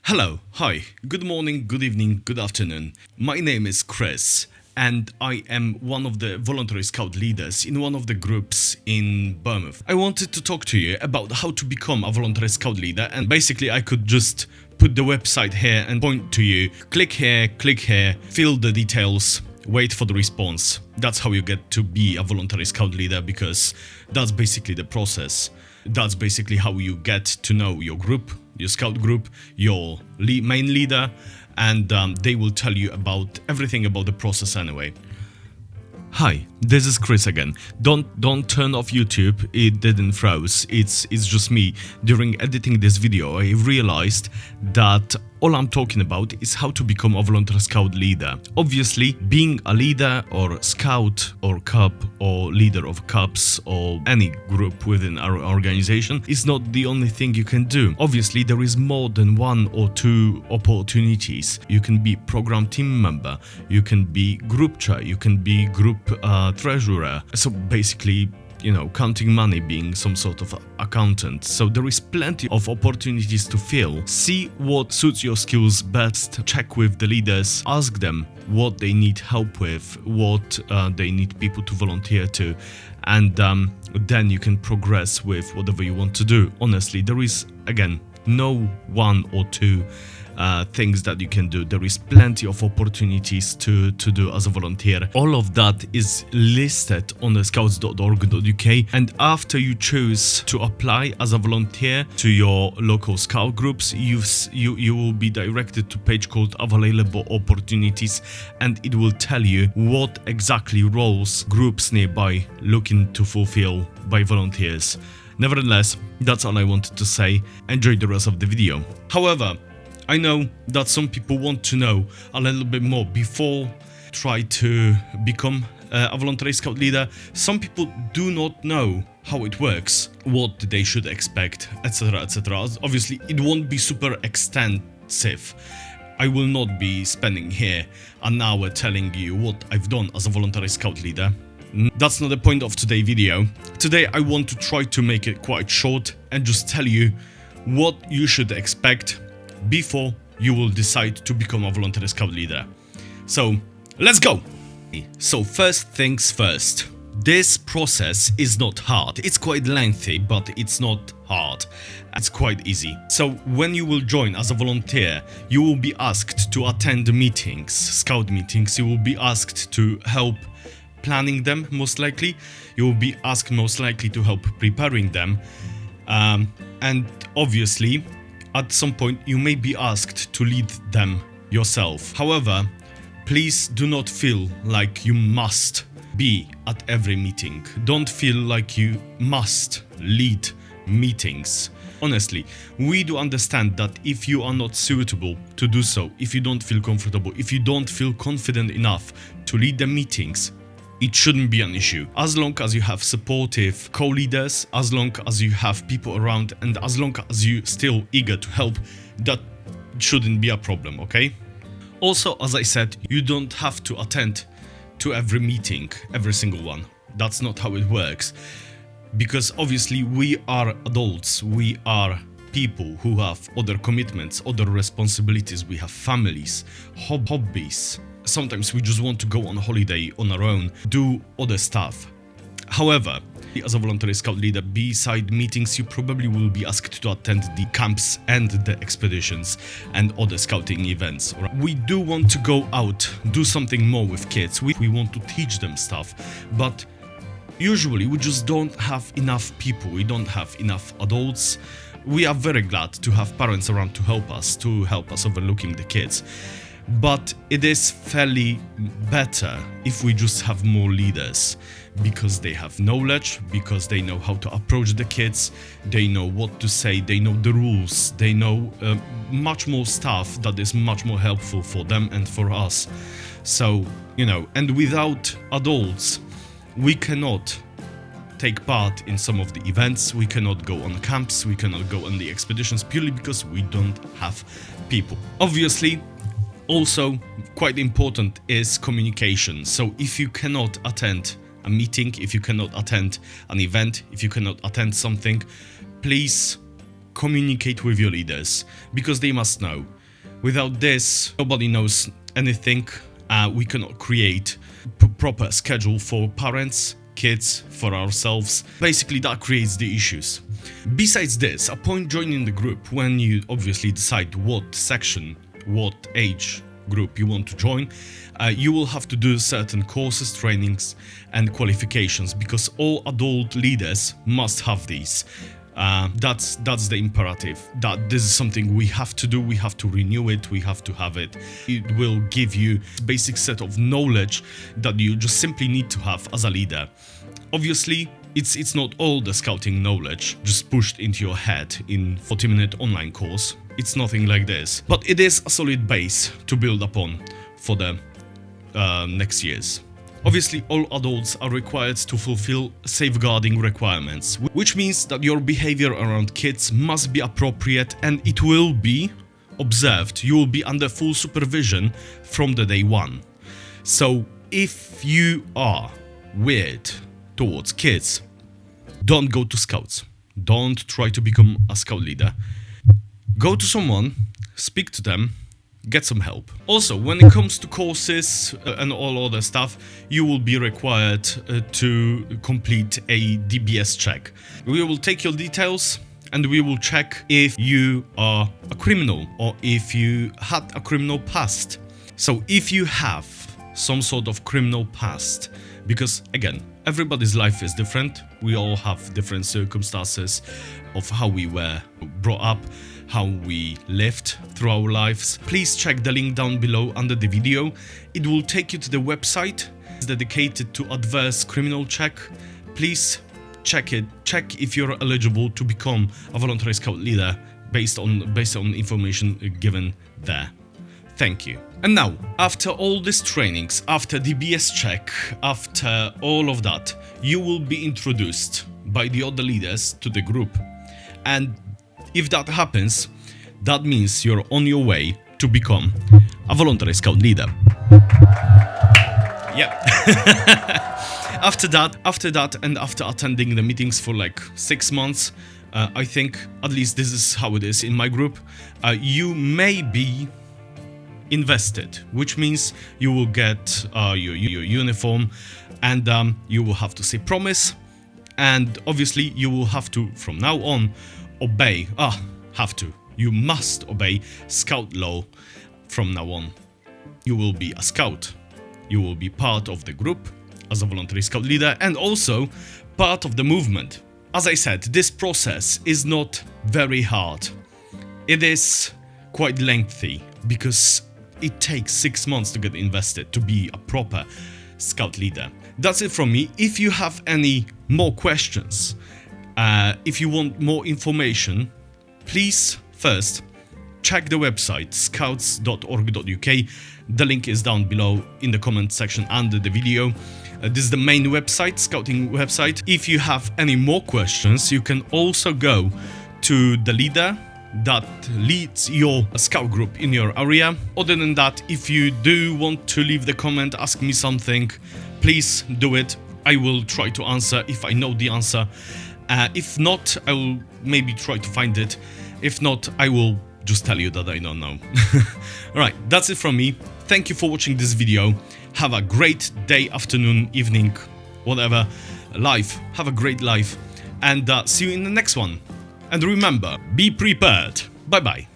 Hello, hi, good morning, good evening, good afternoon. My name is Chris and I am one of the voluntary scout leaders in one of the groups in Bournemouth. I wanted to talk to you about how to become a voluntary scout leader, and basically I could just put the website here and point to you. Click here, fill the details, wait for the response. That's how you get to be a voluntary scout leader, because that's basically the process. That's basically how you get to know your group, your scout group, your main leader, and they will tell you about everything about the process anyway. Hi, this is Chris again. Don't turn off YouTube, it didn't froze, it's just me. During editing this video I realized that all I'm talking about is how to become a voluntary scout leader. Obviously, being a leader or scout or cub or leader of cubs or any group within our organization is not the only thing you can do. Obviously, there is more than one or two opportunities. You can be program team member, you can be group chair, you can be group treasurer. So basically, counting money, being some sort of accountant. So there is plenty of opportunities to fill. See what suits your skills best, check with the leaders, ask them what they need help with, what they need people to volunteer to, and then you can progress with whatever you want to do. Honestly, there is, again, no one or two things that you can do. There is plenty of opportunities to do as a volunteer. All of that is listed on the scouts.org.uk, and after you choose to apply as a volunteer to your local scout groups, you will be directed to a page called Available Opportunities, and it will tell you what exactly roles groups nearby looking to fulfill by volunteers. Nevertheless, that's all I wanted to say. Enjoy the rest of the video. However, I know that some people want to know a little bit more before try to become a voluntary scout leader. Some people do not know how it works, what they should expect, etc, etc. Obviously, it won't be super extensive. I will not be spending here an hour telling you what I've done as a voluntary scout leader. That's not the point of today's video. Today I want to try to make it quite short and just tell you what you should expect before you will decide to become a voluntary scout leader. So, let's go! So first things first, this process is not hard. It's quite lengthy, but it's not hard. It's quite easy. So when you will join as a volunteer, you will be asked to attend meetings, scout meetings. You will be asked to help planning them, most likely. You will be asked most likely to help preparing them. And obviously, at some point, you may be asked to lead them yourself. However, please do not feel like you must be at every meeting. Don't feel like you must lead meetings. Honestly, we do understand that if you are not suitable to do so, if you don't feel comfortable, if you don't feel confident enough to lead the meetings, it shouldn't be an issue. As long as you have supportive co-leaders, as long as you have people around, and as long as you're still eager to help, that shouldn't be a problem, okay? Also, as I said, you don't have to attend to every meeting, every single one. That's not how it works. Because obviously we are adults, we are people who have other commitments, other responsibilities, we have families, hobbies. Sometimes we just want to go on holiday on our own, do other stuff. However, as a voluntary scout leader, beside meetings, you probably will be asked to attend the camps and the expeditions and other scouting events. We do want to go out, do something more with kids. We want to teach them stuff, but usually we just don't have enough people. We don't have enough adults. We are very glad to have parents around to help us overlooking the kids. But it is fairly better if we just have more leaders, because they have knowledge, because they know how to approach the kids, they know what to say, they know the rules, they know much more stuff that is much more helpful for them and for us. So, and without adults, we cannot take part in some of the events, we cannot go on camps, we cannot go on the expeditions, purely because we don't have people. Obviously, also, quite important is communication. So if you cannot attend a meeting, if you cannot attend an event, if you cannot attend something, please communicate with your leaders, because they must know. Without this, nobody knows anything. We cannot create proper schedule for parents, kids, for ourselves. Basically, that creates the issues. Besides this, upon joining the group, when you obviously decide what section, what age group you want to join, you will have to do certain courses, trainings and qualifications, because all adult leaders must have these. That's the imperative, that this is something we have to do, we have to renew it, we have to have it. It will give you a basic set of knowledge that you just simply need to have as a leader. Obviously, it's not all the scouting knowledge just pushed into your head in 40-minute online course. It's nothing like this, but it is a solid base to build upon for the next years. Obviously, all adults are required to fulfill safeguarding requirements, which means that your behavior around kids must be appropriate and it will be observed. You will be under full supervision from the day one. So if you are weird towards kids, don't go to scouts. Don't try to become a scout leader. Go to someone, speak to them, get some help. Also, when it comes to courses and all other stuff, you will be required to complete a DBS check. We will take your details and we will check if you are a criminal or if you had a criminal past. So if you have some sort of criminal past, because again, everybody's life is different. We all have different circumstances of how we were brought up, how we lived through our lives. Please check the link down below under the video. It will take you to the website. It's dedicated to adverse criminal check. Please check it. Check if you're eligible to become a voluntary scout leader based on information given there. Thank you. And now, after all these trainings, after DBS check, after all of that, you will be introduced by the other leaders to the group. And if that happens, that means you're on your way to become a voluntary scout leader. Yeah. After that, and after attending the meetings for like 6 months, I think, at least this is how it is in my group, you may be invested, which means you will get your uniform, and you will have to say promise, and obviously you will have to, from now on, obey. You must obey scout law from now on. You will be a scout. You will be part of the group as a voluntary scout leader and also part of the movement. As I said, this process is not very hard. It is quite lengthy because it takes 6 months to get invested to be a proper scout leader. That's it from me. If you have any more questions, if you want more information, please first check the website scouts.org.uk. The link is down below in the comment section under the video. This is the main website, scouting website. If you have any more questions, you can also go to the leader that leads your scout group in your area. Other than that, if you do want to leave the comment, ask me something, please do it. I will try to answer if I know the answer. If not, I will maybe try to find it. If not, I will just tell you that I don't know. Alright, that's it from me. Thank you for watching this video. Have a great day, afternoon, evening, whatever, life. Have a great life. And see you in the next one. And remember, be prepared. Bye bye.